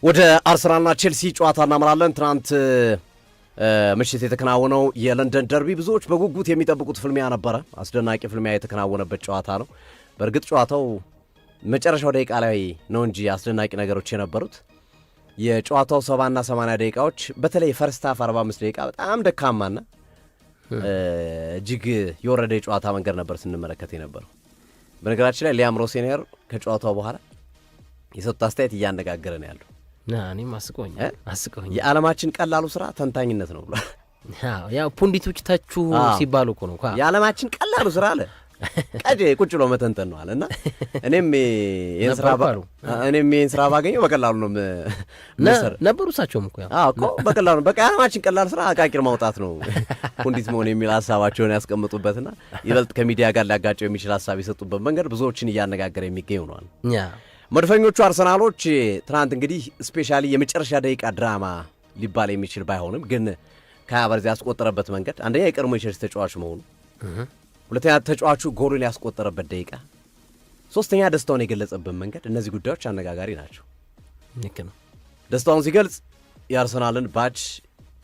ወደ አርሰናልና ቼልሲ ጨዋታ እናመራለን። ትናንት ምሽት የተከናወነው የለንደን ደርቢ ብዙዎች በጉጉት የሚጠብቁት ፍልሚያ ነበረ። አስደናቂ ፍልሚያ የተከናወነበት ጨዋታ ነው። በእርግጥ ጨዋታው መጨረሻው ደቂቃ ላይ ነው እንጂ አስደናቂ ነገሮች የነበሩት የጨዋታው 70 እና 80 ደቂቃዎች በተለይ ፈርስት ሃፍ 45 ደቂቃ በጣም ደካማና እጅግ የወረደ የጨዋታ መንገድ ነበር ስንመለከት የነበረው። በነገራችን ላይ ሊያም ሮሴኒየር ከጨዋታው በኋላ የሰጡት አስተያየት እያነጋገረ ነው ያለው። እኔም አስቆኝ የዓለማችን ቀላሉ ስራ ተንታኝነት ነው ብሏል። ያው ፑንዲቶች ታችሁ ሲባሉ እኮ ነው የዓለማችን ቀላሉ ስራ አለ ቀዴ ቁጭ ብሎ መተንተን ነው አለና እኔም ይሄን ስራ ባገኘው በቀላሉ ነው ነበሩ እሳቸውም እኮ እኮ በቀላሉ በቃ የዓለማችን ቀላል ስራ አቃቂር ማውጣት ነው ፑንዲት መሆን የሚል ሀሳባቸውን ያስቀምጡበትና ይበልጥ ከሚዲያ ጋር ሊያጋጨው የሚችል ሀሳብ የሰጡበት መንገድ ብዙዎችን እያነጋገረ የሚገኝ ሆኗል። መድፈኞቹ አርሰናሎች ትናንት እንግዲህ ስፔሻሊ የመጨረሻ ደቂቃ ድራማ ሊባል የሚችል ባይሆንም ግን ከአበርዚ ያስቆጠረበት መንገድ አንደኛ የቀድሞ የቼልሲ ተጫዋች መሆኑ፣ ሁለተኛ ተጫዋቹ ጎሉን ያስቆጠረበት ደቂቃ፣ ሶስተኛ ደስታውን የገለጸበት መንገድ፣ እነዚህ ጉዳዮች አነጋጋሪ ናቸው። ልክ ነው። ደስታውን ሲገልጽ የአርሰናልን ባጅ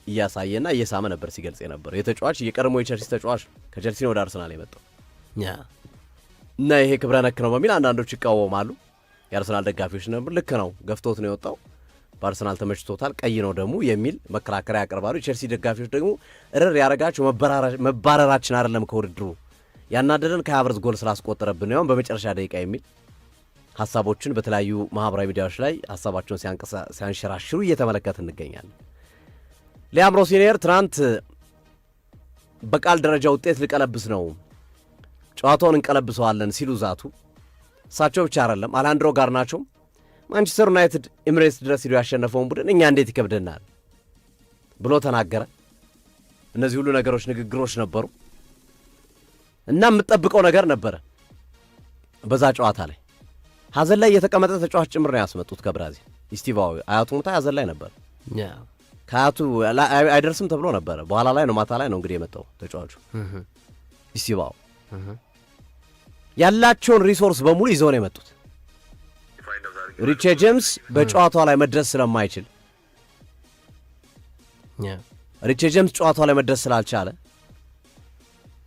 እያሳየና እየሳመ ነበር ሲገልጽ የነበረው። የተጫዋች የቀድሞ የቼልሲ ተጫዋች ከቼልሲ ነው ወደ አርሰናል የመጣው እና ይሄ ክብረ ነክ ነው በሚል አንዳንዶች ይቃወማሉ። የአርሰናል ደጋፊዎች ነበር ልክ ነው ገፍቶት ነው የወጣው በአርሰናል ተመችቶታል ቀይ ነው ደግሞ የሚል መከራከሪያ ያቀርባሉ። የቼልሲ ደጋፊዎች ደግሞ እርር ያረጋቸው መባረራችን አይደለም ከውድድሩ ያናደደን ከሀቨርዝ ጎል ስላስቆጠረብን ነው በመጨረሻ ደቂቃ የሚል ሐሳቦችን በተለያዩ ማህበራዊ ሚዲያዎች ላይ ሐሳባቸውን ሲያንሸራሽሩ እየተመለከት እንገኛለን። ሊያም ሮሴኒየር ትናንት በቃል ደረጃ ውጤት ልቀለብስ ነው ጨዋታውን እንቀለብሰዋለን ሲሉ ዛቱ። እሳቸው ብቻ አይደለም አላንድሮ ጋርናቾም ማንቸስተር ዩናይትድ ኤምሬትስ ድረስ ሄዶ ያሸነፈውን ቡድን እኛ እንዴት ይከብደናል ብሎ ተናገረ። እነዚህ ሁሉ ነገሮች ንግግሮች ነበሩ እና የምጠብቀው ነገር ነበረ። በዛ ጨዋታ ላይ ሀዘን ላይ የተቀመጠ ተጫዋች ጭምር ነው ያስመጡት ከብራዚል ኢስቲቫው አያቱ ሙታ ሀዘን ላይ ነበር። ከአያቱ አይደርስም ተብሎ ነበረ። በኋላ ላይ ነው ማታ ላይ ነው እንግዲህ የመጣው ተጫዋቹ ኢስቲቫው ያላቸውን ሪሶርስ በሙሉ ይዘው ነው የመጡት። ሪቼ ጄምስ በጨዋታው ላይ መድረስ ስለማይችል ሪቼ ጄምስ ጨዋታው ላይ መድረስ ስላልቻለ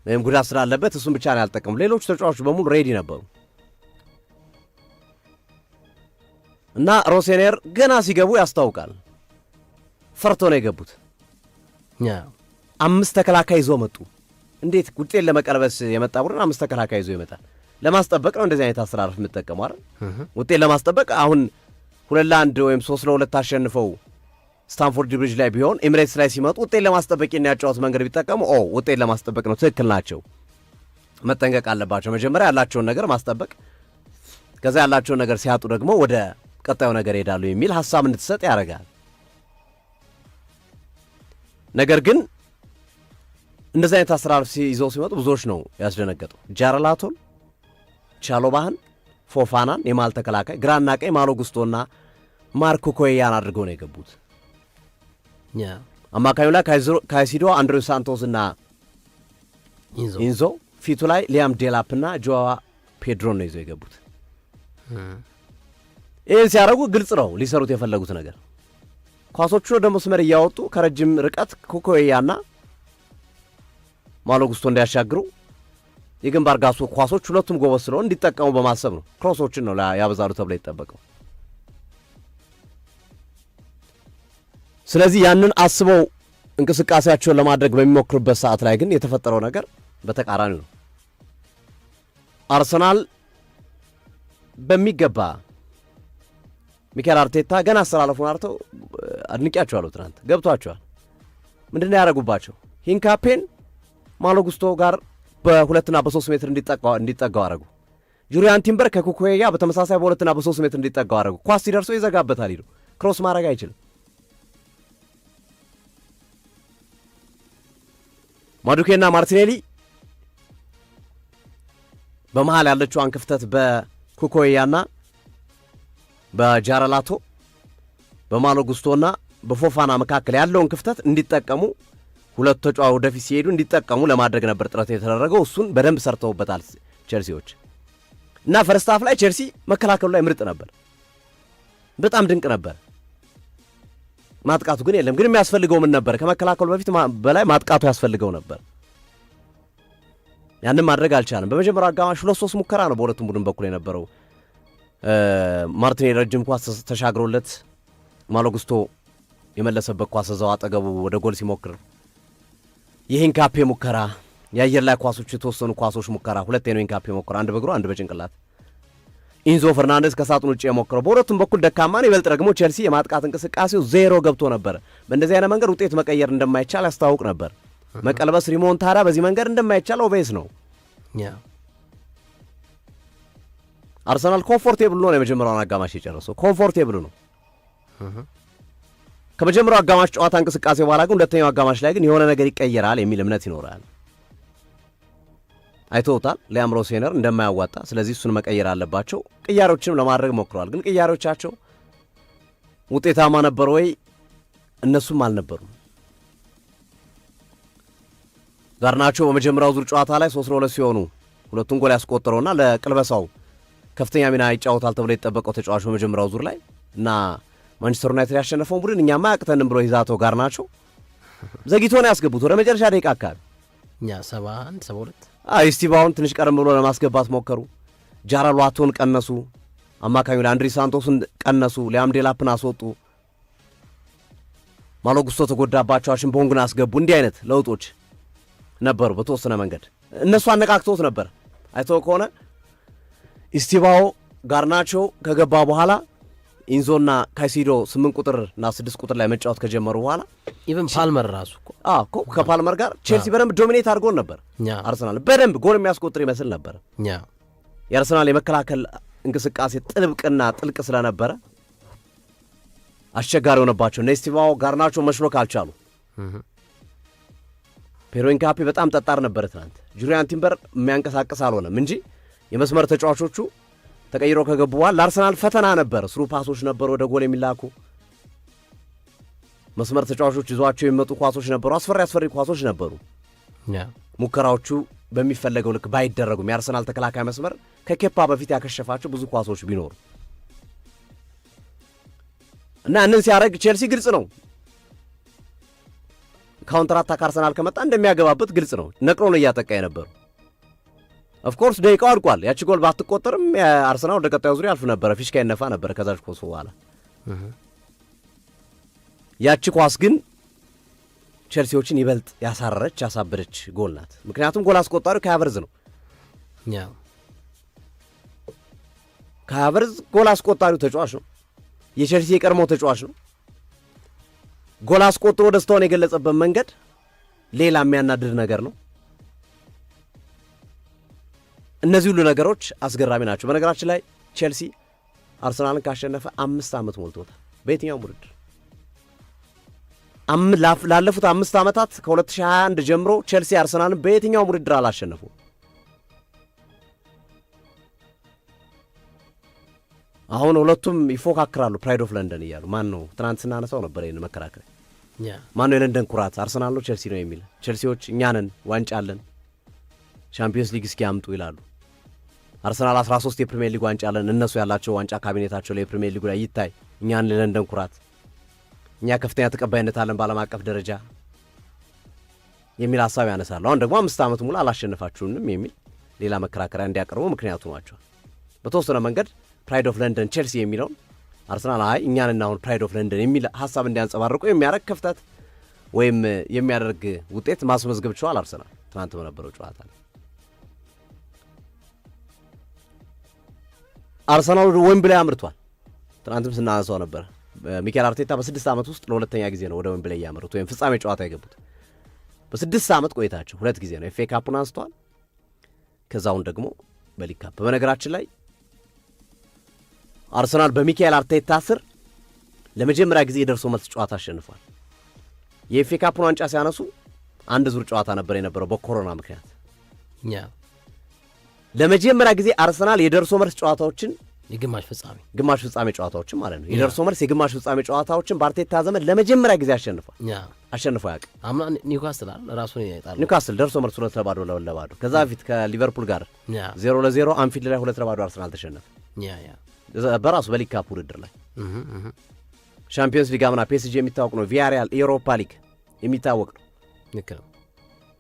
ወይም ጉዳት ስላለበት እሱን ብቻ ነው ያልጠቀሙ። ሌሎች ተጫዋቾች በሙሉ ሬዲ ነበሩ እና ሮሴኒየር ገና ሲገቡ ያስታውቃል ፈርቶ ነው የገቡት። 5 ተከላካይ ይዘው መጡ። እንዴት ውጤት ለመቀልበስ የመጣ ቡድን 5 ተከላካይ ይዞ ይመጣል? ለማስጠበቅ ነው እንደዚህ አይነት አሰራር የምትጠቀመው አይደል? ውጤት ለማስጠበቅ አሁን 2-1 ወይም 3-2 አሸንፈው ስታንፎርድ ብሪጅ ላይ ቢሆን ኤምሬትስ ላይ ሲመጡ ውጤት ለማስጠበቅ የሚያጫወት መንገድ ቢጠቀሙ ውጤት ለማስጠበቅ ነው። ትክክል ናቸው። መጠንቀቅ አለባቸው። መጀመሪያ ያላቸውን ነገር ማስጠበቅ፣ ከዛ ያላቸውን ነገር ሲያጡ ደግሞ ወደ ቀጣዩ ነገር ይሄዳሉ የሚል ሐሳብ እንድትሰጥ ያደርጋል። ነገር ግን እንደዚህ አይነት አሰራር ይዘው ሲመጡ ብዙዎች ነው ያስደነገጡ። ጃረላቶን፣ ቻሎባህን፣ ፎፋናን የማል ተከላካይ ግራና ቀኝ ማሎ ጉስቶና ማርኮ ኮያን አድርገው ነው የገቡት። አማካኙ ላይ ካይሲዶ፣ አንድሬው ሳንቶስ እና ኢንዞ፣ ፊቱ ላይ ሊያም ዴላፕ እና ጆዋ ፔድሮን ነው ይዘው የገቡት። ይህን ሲያደርጉ ግልጽ ነው ሊሰሩት የፈለጉት ነገር። ኳሶቹ ወደ መስመር እያወጡ ከረጅም ርቀት ኮኮያና ማሎ ጉስቶ እንዲያሻግሩ የግንባር ጋሱ ኳሶች ሁለቱም ጎበዝ ስለሆነ እንዲጠቀሙ በማሰብ ነው። ክሮሶችን ነው ያበዛሉ ተብሎ ይጠበቀው። ስለዚህ ያንን አስበው እንቅስቃሴያቸውን ለማድረግ በሚሞክሩበት ሰዓት ላይ ግን የተፈጠረው ነገር በተቃራኒ ነው። አርሰናል በሚገባ ሚካኤል አርቴታ ገና አሰላለፉን አርተው አድንቂያቸዋለሁ። ትናንት ገብቷቸዋል። ምንድነው ያደረጉባቸው? ሂንካፔን ማሎ ጉስቶ ጋር በ2 እና በ3 ሜትር እንዲጠጋው አረጉ። ጁሪያን ቲምበር ከኩኩዌያ በተመሳሳይ በ2 እና በ3 ሜትር እንዲጠጋው አረጉ። ኳስ ሲደርሰው ይዘጋበታል። ይሉ ክሮስ ማድረግ አይችልም። ማዱኬና ማርቲኔሊ በመሃል ያለችዋን ክፍተት በኩኩዌያና በጃረላቶ በማሎ ጉስቶና በፎፋና መካከል ያለውን ክፍተት እንዲጠቀሙ ሁለት ተጫዋቾች ወደፊት ሲሄዱ እንዲጠቀሙ ለማድረግ ነበር ጥረት የተደረገው። እሱን በደንብ ሰርተውበታል ቼልሲዎች እና ፈርስት ሃፍ ላይ ቼልሲ መከላከሉ ላይ ምርጥ ነበር፣ በጣም ድንቅ ነበር። ማጥቃቱ ግን የለም። ግን የሚያስፈልገው ምን ነበር? ከመከላከሉ በፊት በላይ ማጥቃቱ ያስፈልገው ነበር። ያንን ማድረግ አልቻለም። በመጀመሪያው አጋማሽ 2-3 ሙከራ ነው በሁለቱም ቡድን በኩል የነበረው። ማርቲኔሊ ረጅም ኳስ ተሻግሮለት ማሎ ጉስቶ የመለሰበት ኳስ እዛው አጠገቡ ወደ ጎል ሲሞክር፣ የሂንካፔ ሙከራ፣ የአየር ላይ ኳሶች የተወሰኑ ኳሶች ሙከራ፣ ሁለት ነው ሂንካፔ ሙከራ፣ አንድ በእግሩ አንድ በጭንቅላት። ኢንዞ ፈርናንዴዝ ከሳጥን ውጭ የሞከረው በሁለቱም በኩል ደካማን። ይበልጥ ደግሞ ቼልሲ የማጥቃት እንቅስቃሴው 0 ገብቶ ነበር። በእንደዚህ አይነት መንገድ ውጤት መቀየር እንደማይቻል ያስታውቅ ነበር። መቀልበስ ሪሞንታዳ በዚህ መንገድ እንደማይቻል ኦቬስ ነው። አርሰናል ኮምፎርቴብል ነው የመጀመሪያውን አጋማሽ የጨረሰው። ኮምፎርቴብል ነው ከመጀመሪያው አጋማሽ ጨዋታ እንቅስቃሴ በኋላ ግን ሁለተኛው አጋማሽ ላይ ግን የሆነ ነገር ይቀየራል የሚል እምነት ይኖራል። አይተውታል ሊያም ሮሴነር እንደማያዋጣ፣ ስለዚህ እሱን መቀየር አለባቸው። ቅያሮችንም ለማድረግ ሞክረዋል። ግን ቅያሮቻቸው ውጤታማ ነበር ወይ? እነሱም አልነበሩም። ጋርናቾ በመጀመሪያው ዙር ጨዋታ ላይ 3-2 ሲሆኑ ሁለቱን ጎል ያስቆጠረውና ለቅልበሳው ከፍተኛ ሚና ይጫወታል ተብሎ የተጠበቀው ተጫዋች በመጀመሪያው ዙር ላይ እና ማንቸስተር ዩናይትድ ያሸነፈውን ቡድን እኛማ ያቅተንም ብሎ ይዛተው ጋርናቾ ዘግይቶ ነው ያስገቡት ወደ መጨረሻ ደቂቃ አካባቢ። እኛ 71 72 ስቲቫውን ትንሽ ቀደም ብሎ ለማስገባት ሞከሩ። ጃራል ዋቶን ቀነሱ። አማካኙ ላይ አንድሪ ሳንቶስን ቀነሱ። ሊያም ዴላፕን አስወጡ። ማሎ ጉስቶ ተጎዳባቸው። አሽምቦንግን አስገቡ። እንዲህ አይነት ለውጦች ነበሩ በተወሰነ መንገድ። እነሱ አነቃቅቶት ነበር። አይተው ከሆነ ስቲቫው ጋርናቾ ከገባ በኋላ ኢንዞና ካይሲዶ 8 ቁጥርና 6 ቁጥር ላይ መጫወት ከጀመሩ በኋላ ኢቨን ፓልመር ራሱ እኮ ከፓልመር ጋር ቼልሲ በደንብ ዶሚኔት አድርጎን ነበር። አርሰናል በደንብ ጎል የሚያስቆጥር ይመስል ነበር። የአርሰናል የመከላከል እንቅስቃሴ ጥብቅና ጥልቅ ስለነበረ አስቸጋሪ ሆነባቸው። ስቲቫው ጋርናቾ መሽሎክ አልቻሉ። ፔሮ ኢንካፔ በጣም ጠጣር ነበር ትናንት። ጁሪያን ቲምበር የሚያንቀሳቅስ አልሆነም እንጂ የመስመር ተጫዋቾቹ ተቀይሮ ከገቡ በኋላ ለአርሰናል ፈተና ነበር። ስሩ ፓሶች ነበሩ ወደ ጎል የሚላኩ መስመር ተጫዋቾች ይዟቸው የሚመጡ ኳሶች ነበሩ። አስፈሪ ኳሶች ነበሩ። ሙከራዎቹ በሚፈለገው ልክ ባይደረጉም የአርሰናል ተከላካይ መስመር ከኬፓ በፊት ያከሸፋቸው ብዙ ኳሶች ቢኖሩ እና እንን ሲያደርግ ቼልሲ ግልጽ ነው ካውንተር አታክ አርሰናል ከመጣ እንደሚያገባበት ግልጽ ነው። ነቅሮ ነው እያጠቃ የነበሩ። ኦፍኮርስ ደቂቃው አልቋል። ያቺ ጎል ባትቆጠርም የአርሰናል ወደ ቀጣዩ ዙሪያ ያልፍ ነበረ፣ ፊሽካ ይነፋ ነበረ ከዛች ኳስ በኋላ። ያቺ ኳስ ግን ቼልሲዎችን ይበልጥ ያሳረረች ያሳበደች ጎል ናት። ምክንያቱም ጎል አስቆጣሪው ካይ ነው። ካይ ጎል አስቆጣሪው ተጫዋች ነው። የቼልሲ የቀድሞው ተጫዋች ነው። ጎል አስቆጥሮ ደስታውን የገለጸበት መንገድ ሌላ የሚያናድድ ነገር ነው። እነዚህ ሁሉ ነገሮች አስገራሚ ናቸው። በነገራችን ላይ ቼልሲ አርሰናልን ካሸነፈ 5 ዓመት ሞልቶታል። በየትኛውም ውድድር ላለፉት 5 ዓመታት ከ2021 ጀምሮ ቼልሲ አርሰናልን በየትኛውም ውድድር አላሸነፉም። አሁን ሁለቱም ይፎካክራሉ ፕራይድ ኦፍ ለንደን እያሉ። ማን ነው ትናንት ስናነሳው ነበር ይህን መከራከር። ማን ነው የለንደን ኩራት አርሰናል ነው ቼልሲ ነው የሚል። ቼልሲዎች እኛ ነን ዋንጫ አለን ቻምፒየንስ ሊግ እስኪ ያምጡ ይላሉ። አርሰናል 13 የፕሪሚየር ሊግ ዋንጫ አለን። እነሱ ያላቸው ዋንጫ ካቢኔታቸው ላይ የፕሪሚየር ሊጉ ላይ ይታይ። እኛን ለለንደን ኩራት፣ እኛ ከፍተኛ ተቀባይነት አለን በዓለም አቀፍ ደረጃ የሚል ሀሳብ ያነሳሉ። አሁን ደግሞ 5 ዓመት ሙሉ አላሸነፋችሁንም የሚል ሌላ መከራከሪያ እንዲያቀርቡ ምክንያቱ ናቸዋል። በተወሰነ መንገድ ፕራይድ ኦፍ ለንደን ቼልሲ የሚለውን አርሰናል አይ እኛንና አሁን ፕራይድ ኦፍ ለንደን የሚል ሀሳብ እንዲያንጸባርቁ የሚያደርግ ክፍተት ወይም የሚያደርግ ውጤት ማስመዝገብ ችሏል አርሰናል ትናንት በነበረው ጨዋታ ላይ። አርሰናል ወደ ዌምብሌይ አምርቷል። ትናንትም ስናነሳው ነበር። ሚኬል አርቴታ በ6 ዓመት ውስጥ ለሁለተኛ ጊዜ ነው ወደ ዌምብሌይ ያመሩት ወይም ፍጻሜ ጨዋታ የገቡት። በ6 ዓመት ቆይታቸው 2 ጊዜ ነው ኤፍኤ ካፑን አንስተዋል። ከዛውን ደግሞ በሊግ ካፕ። በነገራችን ላይ አርሰናል በሚኬል አርቴታ ስር ለመጀመሪያ ጊዜ የደርሶ መልስ ጨዋታ አሸንፏል። የኤፍኤ ካፑን ዋንጫ ሲያነሱ አንድ ዙር ጨዋታ ነበር የነበረው በኮሮና ምክንያት። ለመጀመሪያ ጊዜ አርሰናል የደርሶ መልስ ጨዋታዎችን ግማሽ ፍጻሜ ጨዋታዎችን ማለት ነው የደርሶ መልስ የግማሽ ፍጻሜ ጨዋታዎችን በአርቴታ ዘመን ለመጀመሪያ ጊዜ አሸንፎ ያውቅ። አምና ኒውካስል ራሱን ያጣሉ። ኒውካስል ደርሶ መልስ 2-2 ከዛ በፊት ከሊቨርፑል ጋር 0-0 አንፊልድ ላይ 2-2 አርሰናል ተሸነፈ። በራሱ በሊግ ካፕ ውድድር ላይ ሻምፒዮንስ ሊግ አምና ፒኤስጂ የሚታወቅ ነው። ቪያሪያል የአውሮፓ ሊግ የሚታወቅ ነው። ልክ ነው።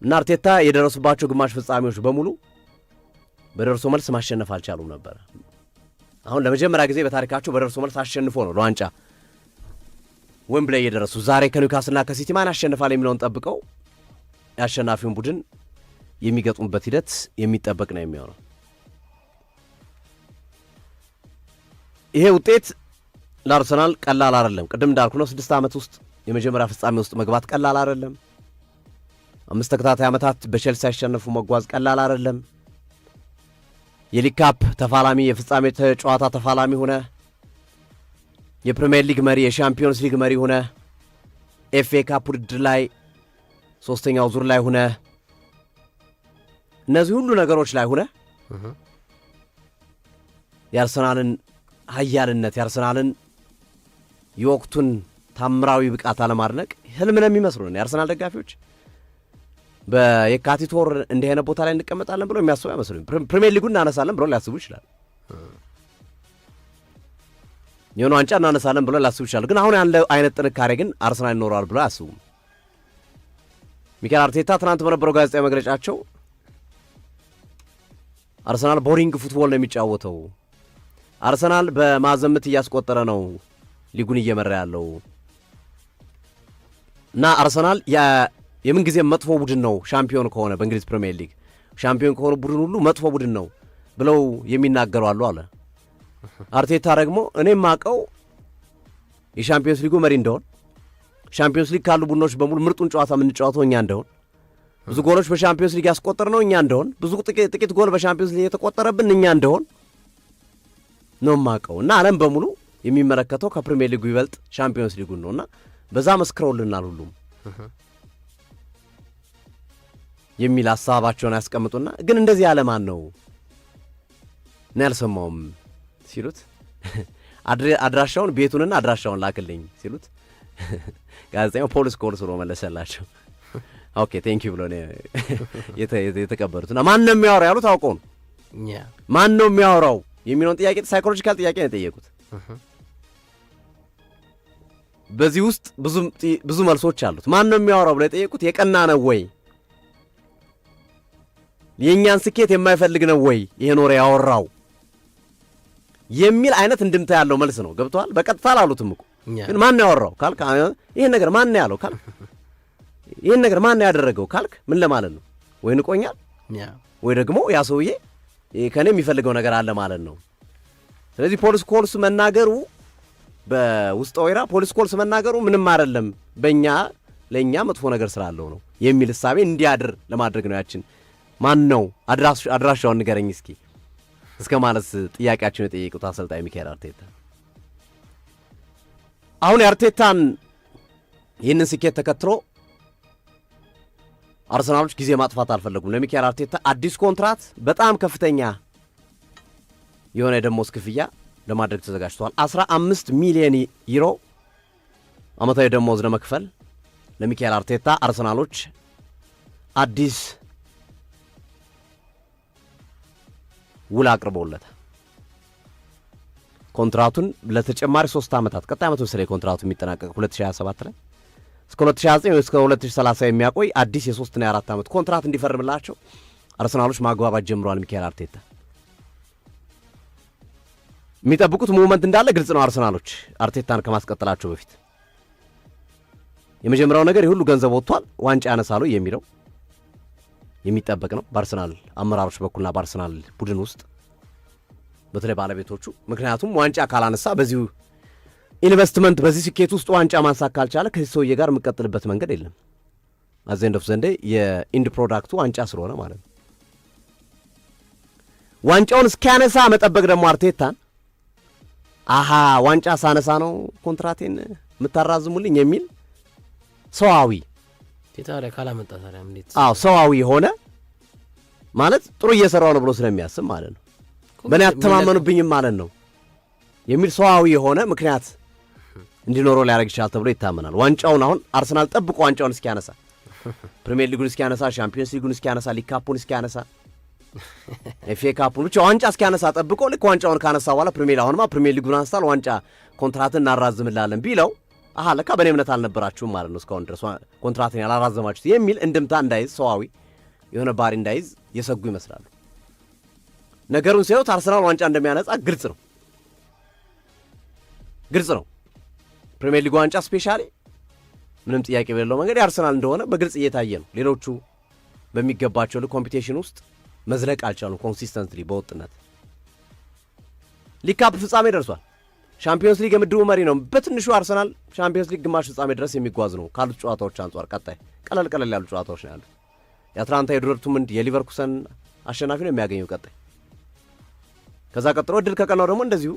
እና አርቴታ የደረሱባቸው ግማሽ ፍጻሜዎች በሙሉ በደርሶ መልስ ማሸነፍ አልቻሉም ነበር። አሁን ለመጀመሪያ ጊዜ በታሪካቸው በደርሶ መልስ አሸንፎ ነው ለዋንጫ ዌምብሌይ የደረሱ። ዛሬ ከኒውካስልና ከሲቲ ማን ያሸንፋል የሚለውን ጠብቀው የአሸናፊውን ቡድን የሚገጥሙበት ሂደት የሚጠበቅ ነው የሚሆነው። ይሄ ውጤት ለአርሰናል ቀላል አይደለም። ቅድም እንዳልኩ ነው 6 ዓመት ውስጥ የመጀመሪያ ፍጻሜ ውስጥ መግባት ቀላል አይደለም። 5 ተከታታይ ዓመታት በቼልሲ ያሸነፉ መጓዝ ቀላል አይደለም። የሊግ ካፕ ተፋላሚ፣ የፍጻሜ ጨዋታ ተፋላሚ ሆነ፣ የፕሪሚየር ሊግ መሪ፣ የሻምፒዮንስ ሊግ መሪ ሆነ፣ ኤፍኤ ካፕ ውድድር ላይ 3ኛው ዙር ላይ ሆነ፣ እነዚህ ሁሉ ነገሮች ላይ ሆነ የአርሰናልን ኃያልነት የአርሰናልን የወቅቱን ታምራዊ ብቃት አለማድነቅ ህልም ነው የሚመስሉን የአርሰናል ደጋፊዎች። በየካቲት ወር እንዲህ አይነት ቦታ ላይ እንቀመጣለን ብሎ የሚያስቡ አይመስሉም። ፕሪሚየር ሊጉን እናነሳለን ብሎ ሊያስቡ ይችላል። የሆነ ዋንጫ እናነሳለን ብሎ ሊያስቡ ይችላል። ግን አሁን ያለው አይነት ጥንካሬ ግን አርሰናል ይኖረዋል ብሎ አያስቡም። ሚኬል አርቴታ ትናንት በነበረው ጋዜጣዊ መግለጫቸው አርሰናል ቦሪንግ ፉትቦል ነው የሚጫወተው፣ አርሰናል በማዘምት እያስቆጠረ ነው ሊጉን እየመራ ያለው እና አርሰናል የምን ጊዜ መጥፎ ቡድን ነው ሻምፒዮን ከሆነ በእንግሊዝ ፕሪሚየር ሊግ ሻምፒዮን ከሆነ ቡድን ሁሉ መጥፎ ቡድን ነው ብለው የሚናገሩ አሉ አለ። አርቴታ ደግሞ እኔም ማቀው የሻምፒዮንስ ሊጉ መሪ እንደሆን፣ ሻምፒዮንስ ሊግ ካሉ ቡድኖች በሙሉ ምርጡን ጨዋታ የምንጫወተው እኛ እንደሆን፣ ብዙ ጎሎች በሻምፒዮንስ ሊግ ያስቆጠር ነው እኛ እንደሆን፣ ብዙ ጥቂት ጎል በሻምፒዮንስ ሊግ የተቆጠረብን እኛ እንደሆን ነው ማቀው እና ዓለም በሙሉ የሚመለከተው ከፕሪሚየር ሊጉ ይበልጥ ሻምፒዮንስ ሊጉን ነውና በዛ መስክረውልናል ሁሉም የሚል ሐሳባቸውን ያስቀምጡና ግን እንደዚህ ያለ ማን ነው እኔ አልሰማውም ሲሉት አድራሻውን ቤቱንና አድራሻውን ላክልኝ ሲሉት ጋዜጠኛው ፖሊስ ኮልስ ብሎ መለሰላቸው። ኦኬ ቴንክ ዩ ብሎ ነው የተቀበሉትና ማን ነው የሚያወራው ያሉት አውቀው ነው። ማን ነው የሚያወራው የሚለውን ጥያቄ ሳይኮሎጂካል ጥያቄ ነው የጠየቁት። በዚህ ውስጥ ብዙ መልሶች አሉት። ማን ነው የሚያወራው ብሎ የጠየቁት የቀና ነው ወይ የእኛን ስኬት የማይፈልግ ነው ወይ ይሄ ኖር ያወራው የሚል አይነት እንድምታ ያለው መልስ ነው። ገብቶሃል? በቀጥታ አላሉትም እኮ ግን ማን ነው ያወራው ካልክ ይሄን ነገር ማን ነው ያለው ካልክ ይሄን ነገር ማን ነው ያደረገው ካልክ ምን ለማለት ነው? ወይ ንቆኛል ወይ ደግሞ ያ ሰውዬ ከኔ የሚፈልገው ነገር አለ ማለት ነው። ስለዚህ ፖሊስ ኮልስ መናገሩ በውስጥ ወይራ ፖሊስ ኮልስ መናገሩ ምንም አይደለም ለኛ መጥፎ ነገር ስላለው ነው የሚል ሐሳቤ እንዲያድር ለማድረግ ነው። ያችን ማን ነው አድራሻውን ንገረኝ እስከ ማለት ጥያቄያቸውን የጠየቁት አሰልጣኝ ሚኬል አርቴታ አሁን የአርቴታን ይህንን ስኬት ተከትሎ አርሰናሎች ጊዜ ማጥፋት አልፈለጉም። ለሚኬል አርቴታ አዲስ ኮንትራት በጣም ከፍተኛ የሆነ የደሞዝ ክፍያ ለማድረግ ተዘጋጅተዋል። 15 ሚሊዮን ዩሮ ዓመታዊ ደሞዝ ለመክፈል ለሚኬል አርቴታ አርሰናሎች አዲስ ውል አቅርበውለታል። ኮንትራቱን ለተጨማሪ 3 ዓመታት ቀጣይ ዓመት መሰለኝ ኮንትራቱ የሚጠናቀቅ 2027 ላይ እስከ 2029 ወይ እስከ 2030 የሚያቆይ አዲስ የ3 እና 4 ዓመት ኮንትራት እንዲፈርምላቸው አርሰናሎች ማግባባት ጀምረዋል። ሚኬል አርቴታ የሚጠብቁት ሙቭመንት እንዳለ ግልጽ ነው። አርሰናሎች አርቴታን ከማስቀጠላቸው በፊት የመጀመሪያው ነገር የሁሉ ገንዘብ ወጥቷል፣ ዋንጫ ያነሳሉ የሚለው የሚጠበቅ ነው በአርሰናል አመራሮች በኩልና በአርሰናል ቡድን ውስጥ በተለይ ባለቤቶቹ። ምክንያቱም ዋንጫ ካላነሳ በዚሁ ኢንቨስትመንት በዚህ ስኬት ውስጥ ዋንጫ ማንሳት ካልቻለ ከዚህ ሰውዬ ጋር የምቀጥልበት መንገድ የለም። አዘንድ ኦፍ ዘንዴ የኢንድ ፕሮዳክቱ ዋንጫ ስለሆነ ማለት ነው። ዋንጫውን እስኪያነሳ መጠበቅ ደግሞ አርቴታን ዋንጫ ሳነሳ ነው ኮንትራቴን የምታራዝሙልኝ የሚል ሰዋዊ ታዲያ ካላመጣ ታዲያ እንዴት ሰዋዊ ሆነ ማለት ጥሩ እየሰራው ነው ብሎ ስለሚያስብ ማለት ነው። በእኔ አተማመኑብኝም ማለት ነው የሚል ሰዋዊ የሆነ ምክንያት እንዲኖረው ሊያደርግ ይችላል ተብሎ ይታመናል። ዋንጫውን አሁን አርሰናል ጠብቆ ዋንጫውን እስኪያነሳ፣ ፕሪሚየር ሊጉን እስኪያነሳ፣ ሻምፒዮንስ ሊጉን እስኪያነሳ፣ ሊግ ካፑን እስኪያነሳ፣ ኤፍኤ ካፑን ብቻ ዋንጫ እስኪያነሳ ጠብቆ ልክ ዋንጫውን ካነሳ በኋላ ፕሪሚየር ሊጉን አንስታል ዋንጫ ኮንትራትን እናራዝምላለን ቢለው ለካ በእኔ እምነት አልነበራችሁም ማለት ነው እስካሁን ድረስ ኮንትራትን ያላራዘማችሁት የሚል እንድምታ እንዳይዝ ሰዋዊ የሆነ ባህሪ እንዳይዝ የሰጉ ይመስላሉ። ነገሩን ሲያዩት አርሰናል ዋንጫ እንደሚያነጻ ግልጽ ነው። ፕሪሚየር ሊግ ዋንጫ ስፔሻሊ ምንም ጥያቄ በሌለው መንገድ የአርሰናል እንደሆነ በግልጽ እየታየ ነው። ሌሎቹ በሚገባቸው ልክ ኮምፒቲሽን ውስጥ መዝለቅ አልቻሉም። ኮንሲስተንትሊ በወጥነት ሊግ ካፕ ፍጻሜ ደርሷል። ሻምፒዮንስ ሊግ የምድቡ መሪ ነው። በትንሹ አርሰናል ሻምፒዮንስ ሊግ ግማሽ ፍጻሜ ድረስ የሚጓዝ ነው ካሉት ጨዋታዎች አንጻር። ቀጣይ ቀለል ያሉ ጨዋታዎች ነው ያሉት። የአትላንታ የዶርትሙንድ የሊቨርኩሰን አሸናፊ ነው የሚያገኘው ቀጣይ። ከዛ ቀጥሎ እድል ከቀናው ደግሞ እንደዚሁ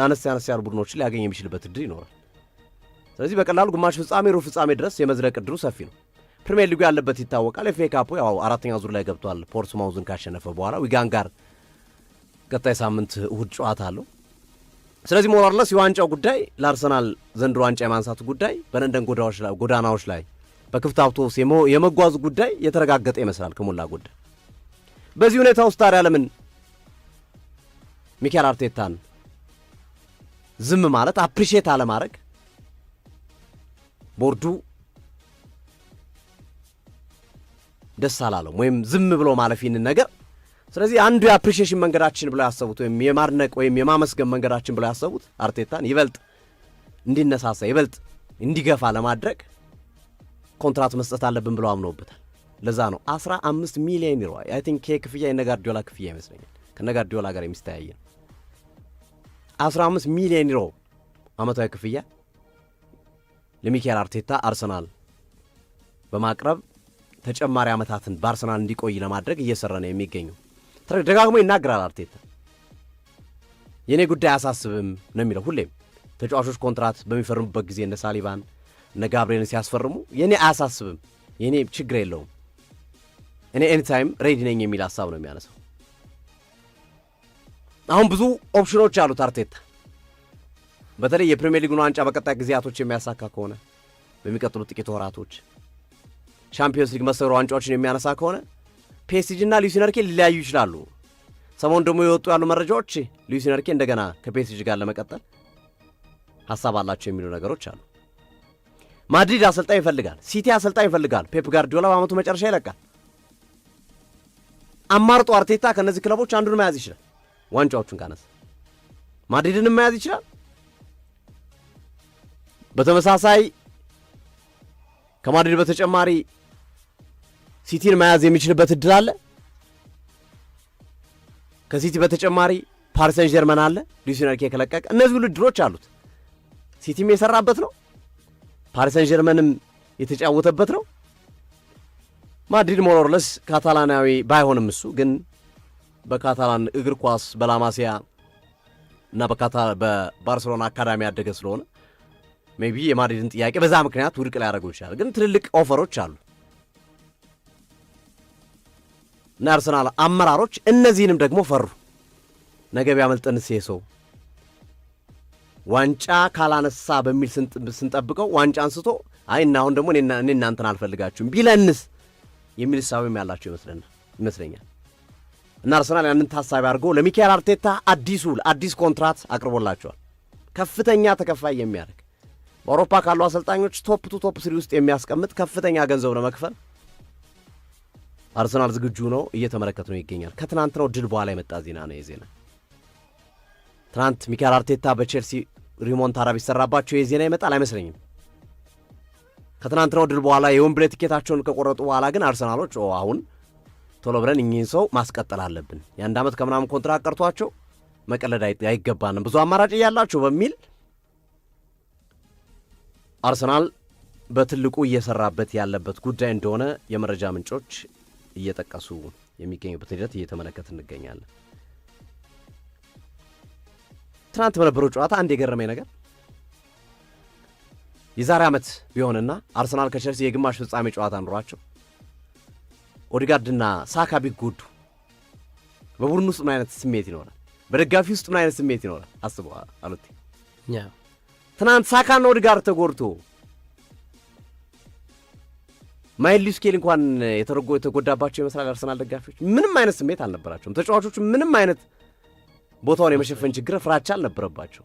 አነስ ያሉ ቡድኖችን ሊያገኝ የሚችልበት እድል ይኖራል። ስለዚህ በቀላሉ ግማሽ ፍጻሜ ሩብ ፍጻሜ ድረስ የመዝለቅ እድሉ ሰፊ ነው። ፕሪሚየር ሊጉ ያለበት ይታወቃል። ኤፍ ኤ ካፑ ያው አራተኛ ዙር ላይ ገብቷል። ፖርትስማውዝን ካሸነፈ በኋላ ዊጋን ጋር ቀጣይ ሳምንት እሁድ ጨዋታ አለው። ስለዚህ ሞራርለስ የዋንጫው ጉዳይ ለአርሰናል ዘንድሮ ዋንጫ የማንሳቱ ጉዳይ በለንደን ጎዳናዎች ላይ በክፍት አውቶቡስ የመጓዙ ጉዳይ የተረጋገጠ ይመስላል ከሞላ ጎደል። በዚህ ሁኔታ ውስጥ ታዲያ ለምን ሚኬል አርቴታን ዝም ማለት አፕሪሼት አለማድረግ ቦርዱ ደስ አላለም ወይም ዝም ብሎ ማለፍ ይህንን ነገር። ስለዚህ አንዱ የአፕሪሺዬሽን መንገዳችን ብለው ያሰቡት ወይም የማድነቅ ወይም የማመስገን መንገዳችን ብለው ያሰቡት አርቴታን ይበልጥ እንዲነሳሳ ይበልጥ እንዲገፋ ለማድረግ ኮንትራት መስጠት አለብን ብለው አምነውበታል። ለዛ ነው 15 ሚሊዮን ዩሮ አይ ቲንክ ክፍያ የነጋርዲዮላ ክፍያ ይመስለኛል ከነጋርዲዮላ ጋር የሚስተያየ ነው። 15 ሚሊዮን ዩሮ ዓመታዊ ክፍያ ለሚኬል አርቴታ አርሰናል በማቅረብ ተጨማሪ ዓመታትን በአርሰናል እንዲቆይ ለማድረግ እየሰራ ነው የሚገኘው። ደጋግሞ ይናገራል አርቴታ። የኔ ጉዳይ አያሳስብም ነው የሚለው ሁሌም ተጫዋቾች ኮንትራት በሚፈርሙበት ጊዜ እነ ሳሊባን እነ ጋብሪኤልን ሲያስፈርሙ የኔ አያሳስብም፣ የኔ ችግር የለውም፣ እኔ ኤኒታይም ሬዲ ነኝ የሚል ሀሳብ ነው የሚያነሳው። አሁን ብዙ ኦፕሽኖች አሉት አርቴታ። በተለይ የፕሪሚየር ሊጉን ዋንጫ በቀጣይ ጊዜያቶች የሚያሳካ ከሆነ በሚቀጥሉት ጥቂት ወራቶች ሻምፒዮንስ ሊግ መሰሩ ዋንጫዎችን የሚያነሳ ከሆነ ፒኤስጂ እና ሉዊስ ኤንሪኬ ሊለያዩ ይችላሉ። ሰሞኑን ደግሞ የወጡ ያሉ መረጃዎች ሉዊስ ኤንሪኬ እንደገና ከፒኤስጂ ጋር ለመቀጠል ሀሳብ አላቸው የሚሉ ነገሮች አሉ። ማድሪድ አሰልጣኝ ይፈልጋል፣ ሲቲ አሰልጣኝ ይፈልጋል። ፔፕ ጋርዲዮላ በአመቱ መጨረሻ ይለቃል። አማርጦ አርቴታ ከነዚህ ክለቦች አንዱን መያዝ ይችላል። ዋንጫዎቹን ካነሳ ማድሪድንም መያዝ ይችላል። በተመሳሳይ ከማድሪድ በተጨማሪ ሲቲን መያዝ የሚችልበት እድል አለ። ከሲቲ በተጨማሪ ፓሪስ ሰን ጀርመን አለ ሉዊስ ኤንሪኬ ከለቀቀ። እነዚህ ሁሉ እድሎች አሉት። ሲቲም የሰራበት ነው፣ ፓሪስ ሰን ጀርመንም የተጫወተበት ነው። ማድሪድ ሞሮርለስ ካታላናዊ ባይሆንም እሱ ግን በካታላን እግር ኳስ በላማሲያ እና በባርሴሎና አካዳሚ ያደገ ስለሆነ ሜቢ የማድሪድን ጥያቄ በዛ ምክንያት ውድቅ ላይ ያደረገው ይችላል። ግን ትልልቅ ኦፈሮች አሉ እና አርሰናል አመራሮች እነዚህንም ደግሞ ፈሩ። ነገ ቢያመልጠንስ ሰው ዋንጫ ካላነሳ በሚል ስንጠብቀው ዋንጫ አንስቶ እና አሁን ደግሞ እኔ እናንተን አልፈልጋችሁም ቢለንስ የሚል ሐሳብም ያላቸው ይመስለኛል። እና አርሰናል ያንን ታሳቢ አድርጎ ለሚኬል አርቴታ አዲስ ኮንትራት አቅርቦላቸዋል። ከፍተኛ ተከፋይ የሚያደርግ በአውሮፓ ካሉ አሰልጣኞች ቶፕ 2 ቶፕ 3 ውስጥ የሚያስቀምጥ ከፍተኛ ገንዘብ ለመክፈል አርሰናል ዝግጁ ነው፣ እየተመለከተ ነው ይገኛል። ከትናንትናው ድል በኋላ የመጣ ዜና ነው የዜና ትናንት ሚኬል አርቴታ በቼልሲ ሪሞንታዳ ቢሰራባቸው የዜና ይመጣል አይመስለኝም። ከትናንትናው ድል በኋላ የዌምብሌይ ቲኬታቸውን ከቆረጡ በኋላ ግን አርሰናሎች አሁን ቶሎ ብለን እኚህን ሰው ማስቀጠል አለብን፣ የአንድ ዓመት ከምናምን ኮንትራት ቀርቷቸው መቀለድ አይገባንም፣ ብዙ አማራጭ እያላቸው በሚል አርሰናል በትልቁ እየሰራበት ያለበት ጉዳይ እንደሆነ የመረጃ ምንጮች እየጠቀሱ የሚገኙበት ሂደት እየተመለከት እንገኛለን። ትናንት በነበረው ጨዋታ አንድ የገረመኝ ነገር የዛሬ ዓመት ቢሆንና አርሰናል ከቸልሲ የግማሽ ፍጻሜ ጨዋታ ኑሯቸው ኦዲጋርድና ሳካ ቢጎዱ በቡድን ውስጥ ምን አይነት ስሜት ይኖራል? በደጋፊ ውስጥ ምን አይነት ስሜት ይኖራል? አስበው አሉት። ትናንት ሳካና ኦዲጋርድ ተጎድቶ ማይልስ ስኬሊ እንኳን የተጎዳባቸው ይመስላል። አርሰናል ደጋፊዎች ምንም አይነት ስሜት አልነበራቸውም። ተጫዋቾቹ ምንም አይነት ቦታውን የመሸፈን ችግር ፍራቻ አልነበረባቸው።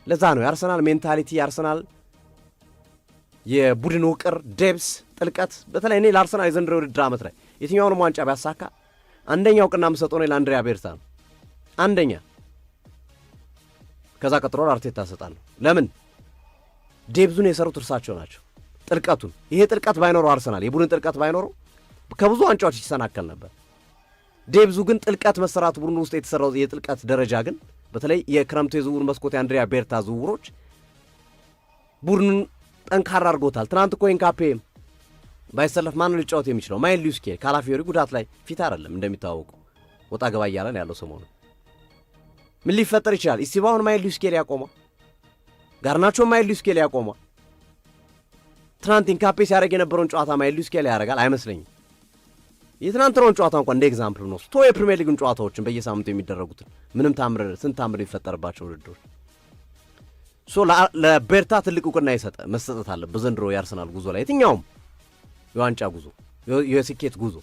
ለዛ ነው የአርሰናል ሜንታሊቲ የአርሰናል የቡድን ውቅር ዴብስ ጥልቀት በተለይ እኔ ለአርሰናል የዘንድሮ ውድድር ዓመት ላይ የትኛውንም ዋንጫ ቢያሳካ አንደኛው ቅና የምሰጠው ነው ለአንድሪያ ቤርታ ነው። አንደኛ ከዛ ቀጥሎ አርቴታ እሰጣለሁ። ለምን ዴብዙን የሰሩት እርሳቸው ናቸው። ጥልቀቱን ይሄ ጥልቀት ባይኖረው አርሰናል የቡድን ጥልቀት ባይኖረው ከብዙ ዋንጫዎች ይሰናከል ነበር። ዴብዙ ግን ጥልቀት መሰራቱ ቡድን ውስጥ የተሰራው የጥልቀት ደረጃ ግን በተለይ የክረምቱ የዝውውር መስኮት የአንድሪያ ቤርታ ዝውውሮች ቡድኑን ጠንካራ አድርጎታል። ትናንት እኮ ኤንካፔ ባይሰለፍ ማን ሊጫወት የሚችለው? ማይል ሉዊስ ስኬሊ ካላፊዮሪ ጉዳት ላይ ፊት አይደለም እንደሚታወቀው ወጣ ገባ እያለን ያለው ሰሞኑ ምን ሊፈጠር ይችላል? ኢስቲባውን ማይል ሉዊስ ስኬሊ ያቆመው፣ ጋርናቾ ማይል ሉዊስ ስኬሊ ያቆመው። ትናንት ኤንካፔ ሲያደርግ የነበረውን ጨዋታ ማይል ሉዊስ ስኬሊ ያደርጋል አይመስለኝም። የትናንትናውን ጨዋታ እንኳን እንደ ኤግዛምፕል ነው ስቶ የፕሪሚየር ሊግን ጨዋታዎችን በየሳምንቱ የሚደረጉትን ምንም ታምር ስንት ታምር የሚፈጠርባቸው ውድድሮች ለቤርታ ትልቅ እውቅና መሰጠት አለ በዘንድሮ የአርሰናል ጉዞ ላይ የትኛውም የዋንጫ ጉዞ የስኬት ጉዞ።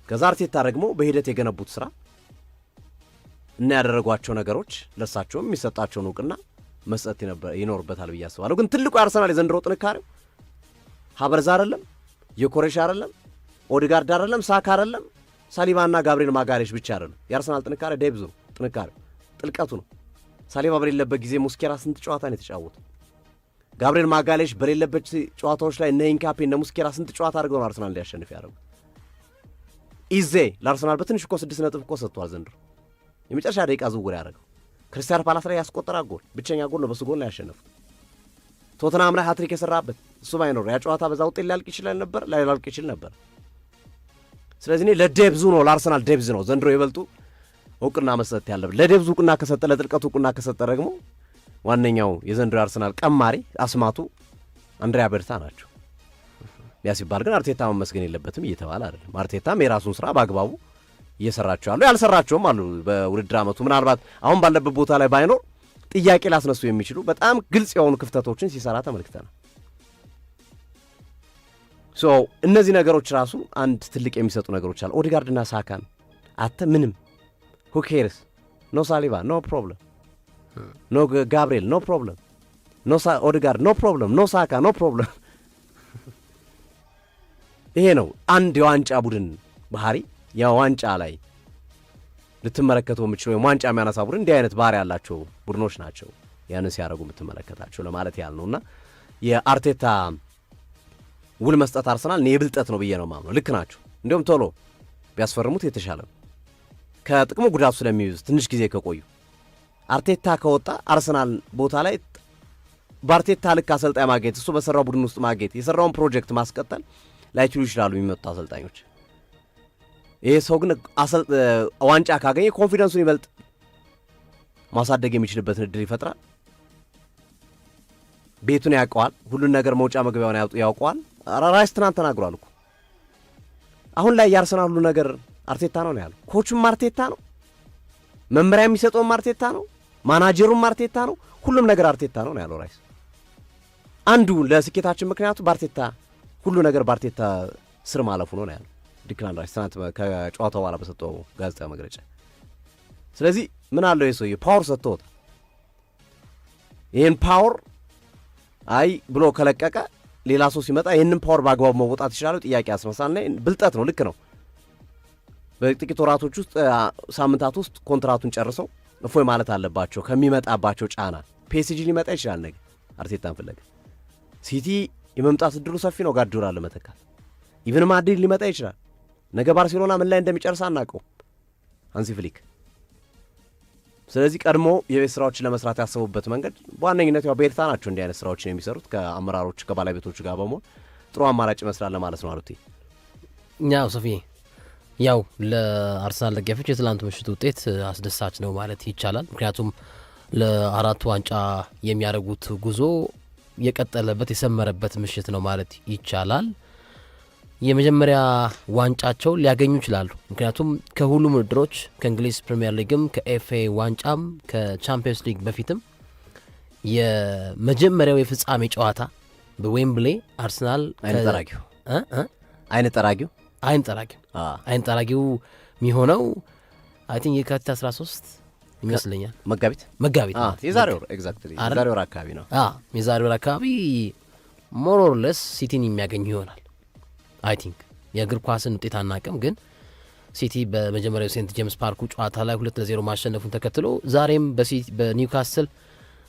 ከዛ አርቴታ ደግሞ በሂደት የገነቡት ስራ እና ያደረጓቸው ነገሮች ለሳቸውም የሚሰጣቸውን እውቅና መስጠት ይኖርበታል ብዬ አስባለሁ። ግን ትልቁ የአርሰናል የዘንድሮ ጥንካሬው ሀበርዝ አይደለም፣ የኮሬሽ አይደለም፣ ኦዲጋርድ አይደለም፣ ሳካ አይደለም፣ ሳሊባና ጋብሪኤል ማጋሌሽ ብቻ አይደለም። የአርሰናል ጥንካሬ ዴብዙ ነው፣ ጥንካሬው ጥልቀቱ ነው። ሳሊባ በሌለበት ጊዜ ሙስኬራ ስንት ጨዋታ ነው የተጫወቱ? ጋብሪኤል ማጋሌሽ በሌለበት ጨዋታዎች ላይ እነ ኢንካፔ እነ ሙስኬራ ስንት ጨዋታ አድርገው ነው አርሰናል እንዲያሸንፍ ያደረጉት? ኢዜ ለአርሰናል በትንሽ እኮ 6 ነጥብ እኮ ሰጥቷል ዘንድሮ የመጨረሻ ደቂቃ ዝውውር ያደረገው ክሪስታል ፓላስ ላይ ያስቆጠራ ጎል ብቸኛ ጎል ነው፣ በሱ ጎል ነው ያሸነፉት። ቶተናም ላይ ሃትሪክ የሰራበት እሱ ባይኖር ያ ጨዋታ በዛ ውጤት ሊያልቅ ይችላል ነበር፣ ላይላልቅ ይችል ነበር። ስለዚህ እኔ ለዴብዙ ነው ለአርሰናል ዴብዝ ነው ዘንድሮ ይበልጡ እውቅና መስጠት ያለበት። ለዴብዙ እውቅና ከሰጠ ለጥልቀቱ እውቅና ከሰጠ ደግሞ ዋነኛው የዘንድሮ አርሰናል ቀማሪ አስማቱ አንድሪያ ቤርታ ናቸው። ያ ሲባል ግን አርቴታ መመስገን የለበትም እየተባለ አይደለም። አርቴታም የራሱን ስራ በአግባቡ እየሰራቸው ያሉ ያልሰራቸውም አሉ። በውድድር ዓመቱ ምናልባት አሁን ባለበት ቦታ ላይ ባይኖር ጥያቄ ላስነሱ የሚችሉ በጣም ግልጽ የሆኑ ክፍተቶችን ሲሰራ ተመልክተናል። እነዚህ ነገሮች ራሱ አንድ ትልቅ የሚሰጡ ነገሮች አሉ። ኦዲጋርድና ሳካን አተ ምንም who cares no ሳሊባ no problem no ጋብሪኤል no problem no ኦዲጋርድ no problem no ሳካ no problem ይሄ ነው አንድ የዋንጫ ቡድን ባህሪ። የዋንጫ ላይ ልትመለከተው የምችለው ዋንጫ የሚያነሳ ቡድን እንዲህ አይነት ባህሪ ያላቸው ቡድኖች ናቸው ያንን ሲያደርጉ የምትመለከታቸው ለማለት ያህል ነውና የአርቴታ ውል መስጠት አርሰናል እኔ የብልጠት ነው ብዬ ነው የማምነው። ልክ ናቸው። እንዲሁም ቶሎ ቢያስፈርሙት የተሻለ ነው ከጥቅሙ ጉዳቱ ስለሚይዙ ትንሽ ጊዜ ከቆዩ። አርቴታ ከወጣ አርሰናል ቦታ ላይ በአርቴታ ልክ አሰልጣኝ ማግኘት እሱ በሰራው ቡድን ውስጥ ማግኘት የሰራውን ፕሮጀክት ማስቀጠል ላይችሉ ይችላሉ የሚመጡ አሰልጣኞች። ይሄ ሰው ግን ዋንጫ ካገኘ ኮንፊደንሱን ይበልጥ ማሳደግ የሚችልበትን እድል ይፈጥራል። ቤቱን ያውቀዋል፣ ሁሉን ነገር መውጫ መግቢያውን ያውቀዋል። ራይስ ትናንት ተናግሯል እኮ አሁን ላይ የአርሰናል ሁሉ ነገር አርቴታ ነው ያለው። ኮቹም አርቴታ ነው፣ መመሪያ የሚሰጠውም አርቴታ ነው፣ ማናጀሩም አርቴታ ነው፣ ሁሉም ነገር አርቴታ ነው ያለው ራይስ። አንዱ ለስኬታችን ምክንያቱ በአርቴታ ሁሉ ነገር በአርቴታ ስር ማለፉ ነው ያለው ዲክላን ራይስ ትናንት ከጨዋታው በኋላ በሰጠው ጋዜጣዊ መግለጫ። ስለዚህ ምን አለው የሰውዬ ፓወር ሰጥቶታል። ይህን ፓወር አይ ብሎ ከለቀቀ ሌላ ሰው ሲመጣ ይህንን ፓወር በአግባቡ መወጣት ይችላል ጥያቄ ያስነሳልና ብልጠት ነው። ልክ ነው። በጥቂት ወራቶች ውስጥ ሳምንታት ውስጥ ኮንትራቱን ጨርሰው እፎይ ማለት አለባቸው ከሚመጣባቸው ጫና። ፒኤስጂ ሊመጣ ይችላል ነገ አርቴታን ፍለገ። ሲቲ የመምጣት እድሉ ሰፊ ነው ጋርዲዮላ ለመተካት። ኢቭን ማድሪድ ሊመጣ ይችላል ነገ። ባርሴሎና ምን ላይ እንደሚጨርስ አናውቀው ሃንሲ ፍሊክ። ስለዚህ ቀድሞ የቤት ስራዎችን ለመስራት ያሰቡበት መንገድ በዋነኝነት ያው ቤርታ ናቸው እንዲህ አይነት ስራዎችን የሚሰሩት ከአመራሮች ከባለቤቶቹ ጋር በመሆን ጥሩ አማራጭ ይመስላል ለማለት ነው። አሉት ያው ሶፊ ያው ለአርሰናል ደጋፊዎች የትላንቱ ምሽት ውጤት አስደሳች ነው ማለት ይቻላል። ምክንያቱም ለአራቱ ዋንጫ የሚያደርጉት ጉዞ የቀጠለበት የሰመረበት ምሽት ነው ማለት ይቻላል። የመጀመሪያ ዋንጫቸው ሊያገኙ ይችላሉ። ምክንያቱም ከሁሉም ውድድሮች ከእንግሊዝ ፕሪሚየር ሊግም ከኤፍኤ ዋንጫም ከቻምፒየንስ ሊግ በፊትም የመጀመሪያው የፍጻሜ ጨዋታ በዌምብሌ አርሰናል አይን ጠራጊው የሚሆነው አይ ቲንክ የካቲት 13 ይመስለኛል። መጋቢት የዛሬው ኤግዛክትሊ የዛሬው አካባቢ ነው። የዛሬው አካባቢ ሞሮርለስ ሲቲን የሚያገኙ ይሆናል። አይ ቲንክ የእግር ኳስን ውጤት አናቅም፣ ግን ሲቲ በመጀመሪያው ሴንት ጄምስ ፓርኩ ጨዋታ ላይ 2-0 ማሸነፉን ተከትሎ ዛሬም በኒውካስል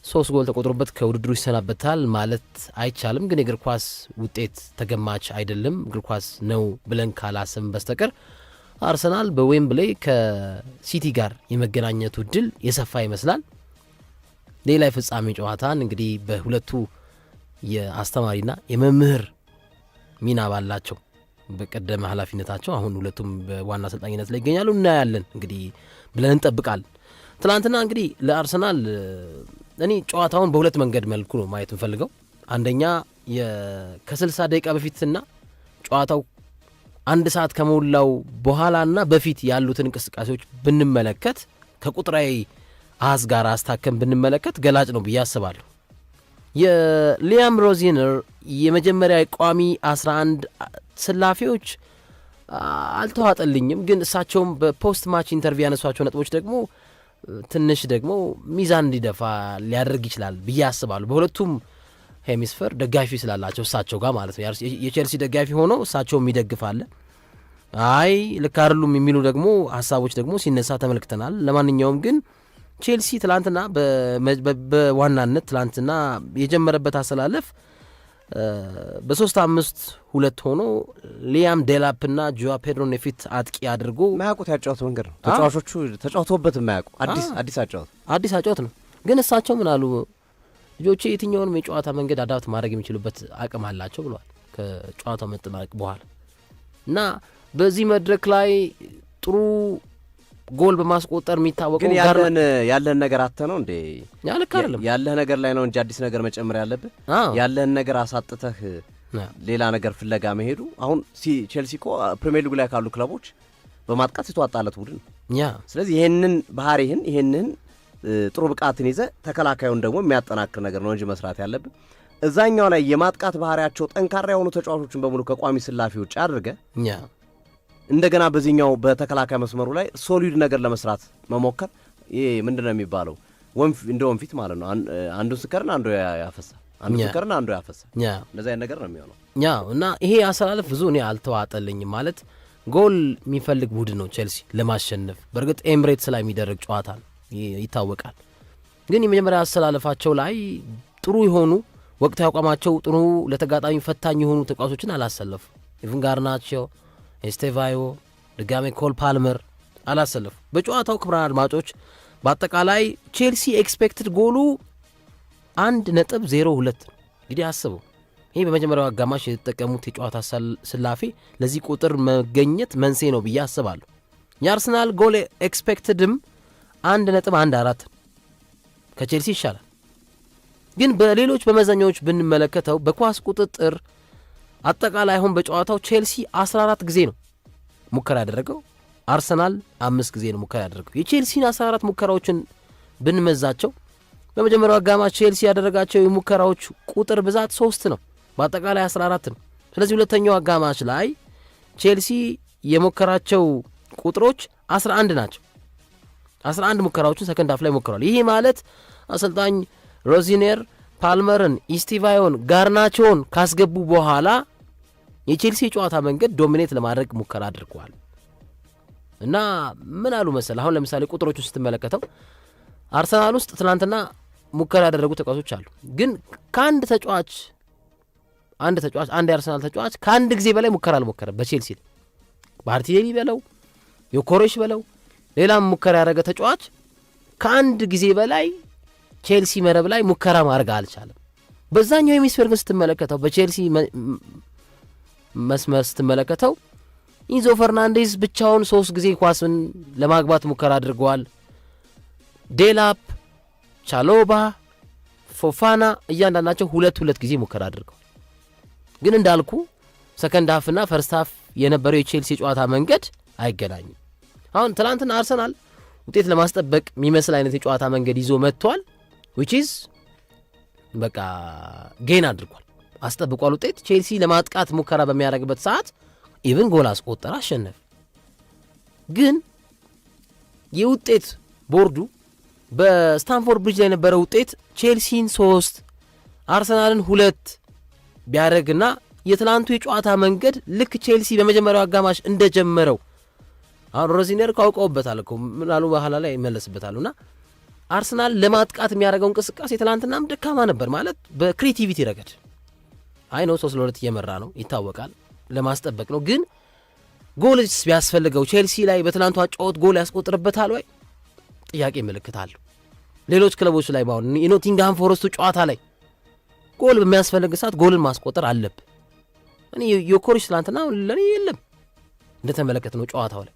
3 ጎል ተቆጥሮበት ከውድድሩ ይሰናበታል ማለት አይቻልም። ግን የእግር ኳስ ውጤት ተገማች አይደለም፣ እግር ኳስ ነው ብለን ካላስም በስተቀር አርሰናል በዌምብሌይ ከሲቲ ጋር የመገናኘቱ ድል የሰፋ ይመስላል። ሌላ የፍጻሜ ጨዋታን እንግዲህ በሁለቱ የአስተማሪና የመምህር ሚና ባላቸው በቀደመ ኃላፊነታቸው አሁን ሁለቱም በዋና አሰልጣኝነት ላይ ይገኛሉ። እናያለን እንግዲህ ብለን እንጠብቃለን። ትናንትና እንግዲህ ለአርሰናል እኔ ጨዋታውን በሁለት መንገድ መልኩ ነው ማየት እንፈልገው። አንደኛ ከ60 ደቂቃ በፊትና ጨዋታው 1 ሰዓት ከሞላው በኋላና በፊት ያሉትን እንቅስቃሴዎች ብንመለከት ከቁጥራዊ አሃዝ ጋር አስታከም ብንመለከት ገላጭ ነው ብዬ አስባለሁ። የሊያም ሮዚነር የመጀመሪያ ቋሚ 11 ስላፊዎች አልተዋጠልኝም፣ ግን እሳቸውም በፖስት ማች ኢንተርቪው ያነሷቸው ነጥቦች ደግሞ ትንሽ ደግሞ ሚዛን እንዲደፋ ሊያደርግ ይችላል ብዬ አስባለሁ። በሁለቱም ሄሚስፌር ደጋፊ ስላላቸው እሳቸው ጋር ማለት ነው። የቼልሲ ደጋፊ ሆኖ እሳቸውም ይደግፋለ፣ አይ ልክ አይደሉም የሚሉ ደግሞ ሀሳቦች ደግሞ ሲነሳ ተመልክተናል። ለማንኛውም ግን ቼልሲ ትላንትና በዋናነት ትላንትና የጀመረበት አሰላለፍ በ3-5-2 ሆኖ ሊያም ዴላፕና ጆዋ ፔድሮን የፊት አጥቂ አድርጎ ማያውቁት ያጫወቱ መንገድ ነው። ተጫዋቾቹ ተጫውተውበት የማያውቁ አዲስ አጫወት ነው። ግን እሳቸው ምን አሉ? ልጆቼ የትኛውንም የጨዋታ መንገድ አዳፕት ማድረግ የሚችሉበት አቅም አላቸው ብለዋል ከጨዋታው መጠናቀቅ በኋላ እና በዚህ መድረክ ላይ ጥሩ ጎል በማስቆጠር የሚታወቀው ግን ያለን ነገር አተ ነው እንዴ? ያልክ አይደለም። ያለህ ነገር ላይ ነው እንጂ አዲስ ነገር መጨመር ያለብህ። ያለን ነገር አሳጥተህ ሌላ ነገር ፍለጋ መሄዱ አሁን ቼልሲ እኮ ፕሪሚየር ሊግ ላይ ካሉ ክለቦች በማጥቃት የተዋጣለት ቡድን ያ። ስለዚህ ይሄንን ባህሪህን ይሄንን ጥሩ ብቃትን ይዘህ ተከላካዩን ደግሞ የሚያጠናክር ነገር ነው እንጂ መስራት ያለብህ እዛኛው ላይ የማጥቃት ባህሪያቸው ጠንካራ የሆኑ ተጫዋቾችን በሙሉ ከቋሚ ስላፊ ውጭ አድርገህ እንደገና በዚህኛው በተከላካይ መስመሩ ላይ ሶሊድ ነገር ለመስራት መሞከር ይሄ ምንድነው የሚባለው እንደ ወንፊት ማለት ነው። አንዱን ስከርን አንዱ ያፈሳል፣ አንዱ ስከርን አንዱ ያፈሳል። እንደዛ አይነት ነገር ነው የሚሆነው። እና ይሄ አሰላለፍ ብዙ እኔ አልተዋጠልኝም። ማለት ጎል የሚፈልግ ቡድን ነው ቼልሲ ለማሸነፍ። በእርግጥ ኤምሬትስ ላይ የሚደረግ ጨዋታ ነው ይታወቃል። ግን የመጀመሪያ አሰላለፋቸው ላይ ጥሩ የሆኑ ወቅታዊ አቋማቸው ጥሩ ለተጋጣሚ ፈታኝ የሆኑ ተጫዋቾችን አላሰለፉ። ኢቭን ጋርናቾ፣ ኤስቴቫዮ፣ ድጋሜ ኮል ፓልመር አላሰለፉ። በጨዋታው ክቡራን አድማጮች በአጠቃላይ ቼልሲ ኤክስፔክትድ ጎሉ 1.02 እንግዲህ አስበው። ይሄ በመጀመሪያው አጋማሽ የተጠቀሙት የጨዋታ ስላፌ ለዚህ ቁጥር መገኘት መንስኤ ነው ብዬ አስባለሁ። የአርሰናል ጎል ኤክስፔክትድም 1.14 ከቼልሲ ይሻላል። ግን በሌሎች በመዛኛዎች ብንመለከተው በኳስ ቁጥጥር አጠቃላይ አሁን በጨዋታው ቼልሲ 14 ጊዜ ነው ሙከራ ያደረገው፣ አርሰናል 5 ጊዜ ነው ሙከራ ያደረገው። የቼልሲን 14 ሙከራዎችን ብንመዛቸው በመጀመሪያው አጋማሽ ቼልሲ ያደረጋቸው የሙከራዎች ቁጥር ብዛት 3 ነው፣ በአጠቃላይ 14 ነው። ስለዚህ ሁለተኛው አጋማሽ ላይ ቼልሲ የሞከራቸው ቁጥሮች 11 ናቸው። 11 ሙከራዎችን ሰከንድ ሃፍ ላይ ሞክረዋል። ይሄ ማለት አሰልጣኝ ሮዚኔር ፓልመርን፣ ኢስቲቫዮን፣ ጋርናቾን ካስገቡ በኋላ የቼልሲ ጨዋታ መንገድ ዶሚኔት ለማድረግ ሙከራ አድርገዋል። እና ምን አሉ መሰል አሁን ለምሳሌ ቁጥሮቹን ስትመለከተው አርሰናል ውስጥ ትናንትና ሙከራ ያደረጉ ተጫዋቾች አሉ። ግን አንድ የአርሰናል ተጫዋች ከአንድ ጊዜ በላይ ሙከራ አልሞከረም በቼልሲ ላይ። ማርቲኔሊ በለው ዮኮሬሽ በለው ሌላም ሙከራ ያደረገ ተጫዋች ከአንድ ጊዜ በላይ ቼልሲ መረብ ላይ ሙከራ ማድረግ አልቻለም። በዛኛው ሄሚስፌር ግን ስትመለከተው በቼልሲ መስመር ስትመለከተው ኢንዞ ፈርናንዴዝ ብቻውን 3 ጊዜ ኳስን ለማግባት ሙከራ አድርገዋል። ዴላፕ፣ ቻሎባ፣ ፎፋና እያንዳንዳቸው 2 ጊዜ ሙከራ አድርገዋል። ግን እንዳልኩ ሰከንድ ሃፍና ፈርስት ሃፍ የነበረው የቼልሲ ጨዋታ መንገድ አይገናኝም። አሁን ትናንትና አርሰናል ውጤት ለማስጠበቅ የሚመስል አይነት የጨዋታ መንገድ ይዞ መጥቷል። which is በቃ ጌን አድርጓል፣ አስጠብቋል ውጤት። ቼልሲ ለማጥቃት ሙከራ በሚያደርግበት ሰዓት ኢቭን ጎል አስቆጠረ፣ አሸነፈ። ግን የውጤት ቦርዱ በስታንፎርድ ብሪጅ ላይ የነበረው ውጤት ቼልሲን 3 አርሰናልን 2 ቢያደርግና የትላንቱ የጨዋታ መንገድ ልክ ቼልሲ በመጀመሪያው አጋማሽ እንደጀመረው አሁን ሮዚነር ካውቀውበታል እኮ ምናሉ በኋላ ላይ ይመለስበታሉና አርሰናል ለማጥቃት የሚያደርገው እንቅስቃሴ ትላንትናም ደካማ ነበር ማለት በክሬቲቪቲ ረገድ አይ ነው 3-2 እየመራ ነው ይታወቃል ለማስጠበቅ ነው ግን ጎልስ ቢያስፈልገው ቼልሲ ላይ በትላንቱ አጫወት ጎል ያስቆጥርበታል ወይ ጥያቄ ምልክታል ሌሎች ክለቦች ላይ ባሁን ኖቲንግሃም ፎረስቱ ጨዋታ ላይ ጎል በሚያስፈልግ ሰዓት ጎልን ማስቆጠር አለብ እኔ ዮኮሪሽ ትላንትና ለኔ የለም እንደተመለከተ ነው ጨዋታው ላይ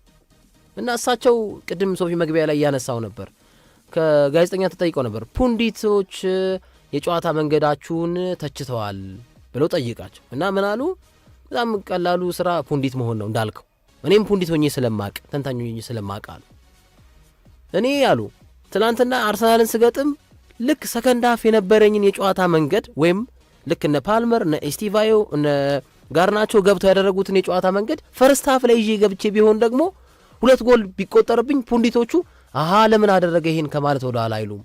እና እሳቸው ቅድም ሶፊ መግቢያ ላይ ያነሳው ነበር ከጋዜጠኛ ተጠይቀው ነበር ፑንዲቶች የጨዋታ መንገዳችሁን ተችተዋል ብለው ጠይቃቸው እና ምን አሉ በጣም ቀላሉ ስራ ፑንዲት መሆን ነው እንዳልከው እኔም ፑንዲት ሆኜ ስለማቅ ተንታኝ ሆኜ ስለማቅ አሉ እኔ ያሉ ትላንትና አርሰናልን ስገጥም ልክ ሰከንድ ሃፍ የነበረኝን የጨዋታ መንገድ ወይም ልክ እነ ፓልመር እነ ኤስቲቫዮ እነ ጋርናቾ ገብተው ያደረጉትን የጨዋታ መንገድ ፈርስት ሃፍ ላይ ይዤ ገብቼ ቢሆን ደግሞ 2 ጎል ቢቆጠርብኝ ፑንዲቶቹ አሃ ለምን አደረገ ይሄን ከማለት ወደ ኋላ አይሉም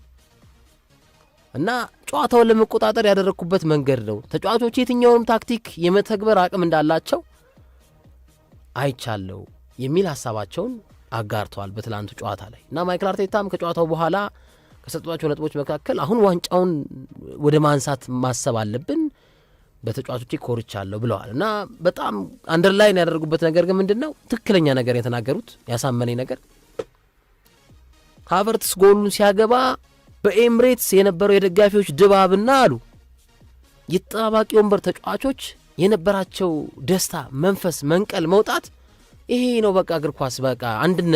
እና ጨዋታውን ለመቆጣጠር ያደረኩበት መንገድ ነው ተጫዋቾች የትኛውንም ታክቲክ የመተግበር አቅም እንዳላቸው አይቻለው የሚል ሐሳባቸውን አጋርተዋል በትላንቱ ጨዋታ ላይ እና ማይክል አርቴታም ከጨዋታው በኋላ ከሰጧቸው ነጥቦች መካከል አሁን ዋንጫውን ወደ ማንሳት ማሰብ አለብን በተጫዋቾች ኮርቻለሁ ብለዋል እና በጣም አንደርላይን ያደረጉበት ነገር ግን ምንድነው ትክክለኛ ነገር የተናገሩት ያሳመነኝ ነገር ሃቨርትስ ጎሉን ሲያገባ በኤምሬትስ የነበረው የደጋፊዎች ድባብና አሉ የተጣባቂ ወንበር ተጫዋቾች የነበራቸው ደስታ መንፈስ መንቀል መውጣት ይሄ ነው በቃ እግር ኳስ በቃ አንድነ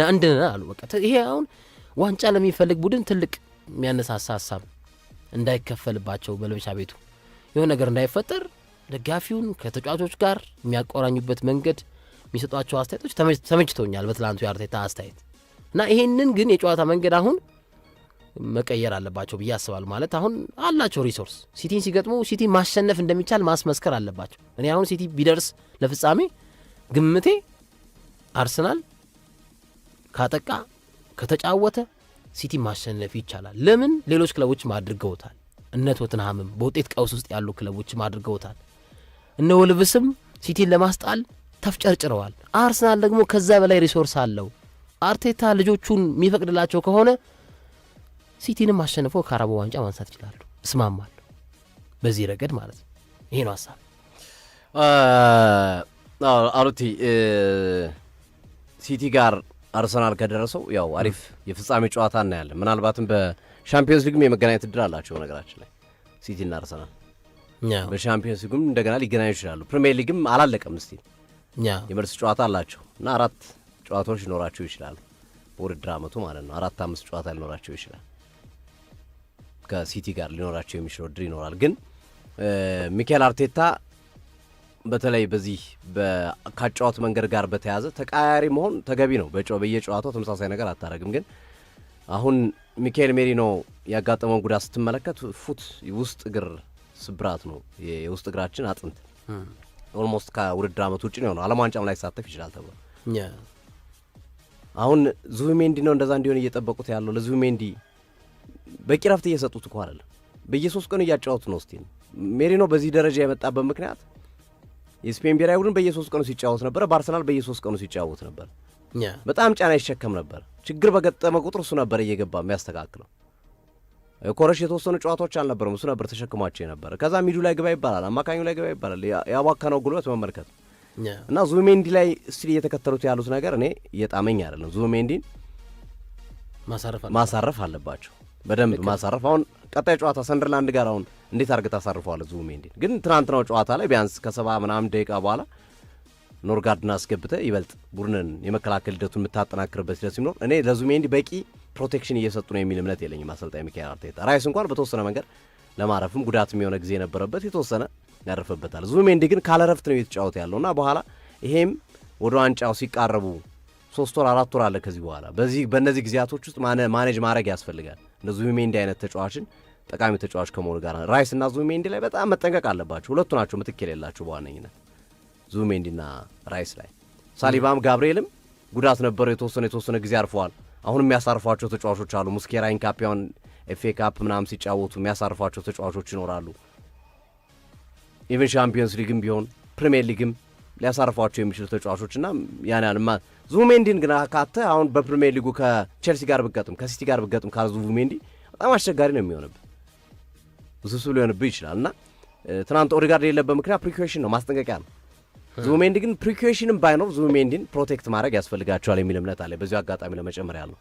አሉ በቃ ይሄ አሁን ዋንጫ ለሚፈልግ ቡድን ትልቅ የሚያነሳሳ ሀሳብ እንዳይከፈልባቸው በለብቻ ቤቱ የሆነ ነገር እንዳይፈጠር ደጋፊውን ከተጫዋቾች ጋር የሚያቆራኙበት መንገድ የሚሰጧቸው አስተያየቶች ተመችቶኛል በትላንቱ የአርቴታ አስተያየት እና ይሄንን ግን የጨዋታ መንገድ አሁን መቀየር አለባቸው ብዬ አስባለሁ ማለት አሁን አላቸው ሪሶርስ ሲቲን ሲገጥሙ ሲቲ ማሸነፍ እንደሚቻል ማስመስከር አለባቸው እኔ አሁን ሲቲ ቢደርስ ለፍጻሜ ግምቴ አርሰናል ካጠቃ ከተጫወተ ሲቲ ማሸነፍ ይቻላል ለምን ሌሎች ክለቦች ማድርገውታል እነ ቶተንሃምም በውጤት ቀውስ ውስጥ ያሉ ክለቦች ማድርገውታል እነ ወልቭስም ሲቲን ለማስጣል ተፍጨርጭረዋል አርሰናል ደግሞ ከዛ በላይ ሪሶርስ አለው አርቴታ ልጆቹን የሚፈቅድላቸው ከሆነ ሲቲንም አሸንፈው ካራቦ ዋንጫ ማንሳት ይችላሉ እስማማለሁ በዚህ ረገድ ማለት ነው ይሄ ነው ሐሳብ አሩቲ ሲቲ ጋር አርሰናል ከደረሰው ያው አሪፍ የፍጻሜ ጨዋታ እናያለን ምናልባትም በሻምፒዮንስ ሊግም የመገናኘት እድል አላቸው ነገራችን ላይ ሲቲና አርሰናል በሻምፒዮንስ ሊግም እንደገና ሊገናኙ ይችላሉ ፕሪሚየር ሊግም አላለቀም እስቲ የመልስ ጨዋታ አላቸው እና 4 ጨዋታዎች ሊኖራቸው ይችላሉ በውድድር አመቱ ማለት ነው 4-5 ጨዋታ ሊኖራቸው ይችላል ከሲቲ ጋር ሊኖራቸው የሚችለው እድል ይኖራል ግን ሚኬል አርቴታ በተለይ በዚህ በካጫወት መንገድ ጋር በተያዘ ተቃያሪ መሆን ተገቢ ነው በየጨዋታው ተመሳሳይ ነገር አታረግም ግን አሁን ሚኬል ሜሪኖ ያጋጠመውን ጉዳት ስትመለከት ፉት ውስጥ እግር ስብራት ነው የውስጥ እግራችን አጥንት ኦልሞስት ከውድድር አመቱ ውጭ ነው ዓለም ዋንጫም ላይ ሳተፍ ይችላል ተብሎ አሁን ዙቢሜንዲ ነው እንደዛ እንዲሆን እየጠበቁት ያለው ለዙቢሜንዲ በቂ ረፍት እየሰጡት እኮ አይደለም በየ3 ቀኑ እያጫወቱ ነው እስቲ ሜሪኖ በዚህ ደረጃ የመጣበት ምክንያት የስፔን ብሔራዊ ቡድን በየ3 ቀኑ ሲጫወት ነበር በአርሰናል በየ3 ቀኑ ሲጫወት ነበር በጣም ጫና ይሸከም ነበር ችግር በገጠመ ቁጥር እሱ ነበር እየገባ የሚያስተካክለው ኮረሽ የተወሰኑ ጨዋታዎች አልነበረም እሱ ነበር ተሸክሟቸው ነበር ከዛ ሚዱ ላይ ግባ ይባላል አማካኙ ላይ ግባ ይባላል ያዋካነው ጉልበት መመልከት እና ዙቢሜንዲ ላይ እስቲ እየተከተሉት ያሉት ነገር እኔ እየጣመኝ አይደለም ዙቢሜንዲን ማሳረፍ አለባቸው በደንብ ማሳረፍ አሁን ቀጣይ ጨዋታ ሰንደርላንድ ጋር አሁን እንዴት አርገታ ታሳርፈዋል ዙቢሜንዲን ግን ትናንትናው ጨዋታ ላይ ቢያንስ ከ70 ምናምን ደቂቃ በኋላ ኖርጋርድን አስገብተ ይበልጥ ቡድንን የመከላከል ሂደቱን የምታጠናክርበት ሂደት ሲኖር እኔ ለዙቢሜንዲ በቂ ፕሮቴክሽን እየሰጡ ነው የሚል እምነት የለኝም አሰልጣኝ ሚኬል አርቴታ ራይስ እንኳን በተወሰነ መንገድ ለማረፍም ጉዳትም የሆነ ጊዜ የነበረበት የተወሰነ ያረፈበታል ዙቢሜንዲ ግን ካለረፍት ነው እየተጫወተ ያለውና በኋላ ይሄም ወደ ዋንጫው ሲቃረቡ 3 ወር 4 ወር አለ ከዚህ በኋላ በእነዚህ ጊዜያቶች ውስጥ ማኔጅ ማድረግ ያስፈልጋል እንደ ዙቢሜንዲ አይነት ተጫዋችን ጠቃሚ ተጫዋች ከመሆኑ ጋር ራይስ እና ዙቢሜንዲ ላይ በጣም መጠንቀቅ አለባቸው ሁለቱ ናቸው ምትክ የሌላቸው በዋነኝነት ዙቢሜንዲና ራይስ ላይ ሳሊባም ጋብርኤልም ጉዳት ነበረው የተወሰነ ጊዜ አርፈዋል አሁን የሚያሳርፏቸው ተጫዋቾች አሉ። ሙስኬራ ኢንካፒያውን ኤፍኤ ካፕ ምናምን ሲጫወቱ የሚያሳርፏቸው ተጫዋቾች ይኖራሉ። ኢቨን ሻምፒዮንስ ሊግም ቢሆን ፕሪሚየር ሊግም ሊያሳርፏቸው የሚችሉ ተጫዋቾች እና ያንማ ዙሜንዲን ግን ካተ አሁን በፕሪሚየር ሊጉ ከቼልሲ ጋር ብገጥም ከሲቲ ጋር ብገጥም ዙሜንዲ በጣም አስቸጋሪ ነው የሚሆንብህ፣ ውስብስብ ሊሆንብህ ይችላል። እና ትናንት ኦዴጋርድ የሌለበት ምክንያት ፕሪኩዌሽን ነው፣ ማስጠንቀቂያ ነው። ዙሜንዲ ግን ፕሪኩዌሽንም ባይኖር ዙሜንዲን ፕሮቴክት ማድረግ ያስፈልጋቸዋል የሚል እምነት አለ። በዚሁ አጋጣሚ ለመጨመር ያለው